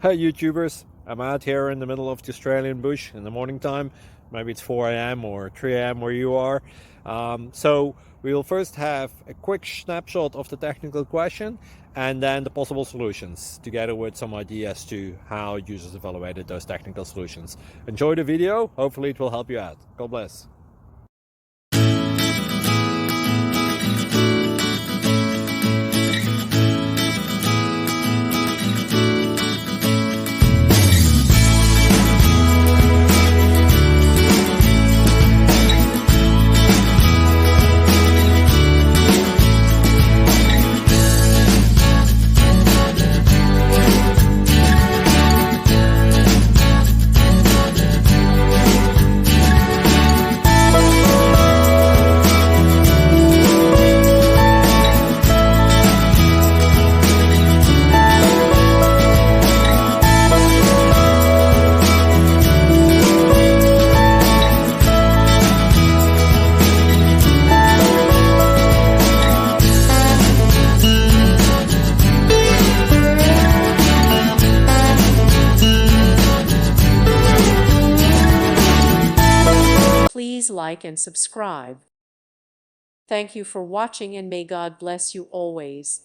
Hey YouTubers, I'm out here in the middle of the Australian bush in the morning time. Maybe it's 4 a.m. or 3 a.m. where you are. So we'll first have a quick snapshot of the technical question and then the possible solutions, together with some ideas to how users evaluated those technical solutions. Enjoy the video, hopefully it will help you out. God bless. Please like and subscribe. Thank you for watching, and may God bless you always.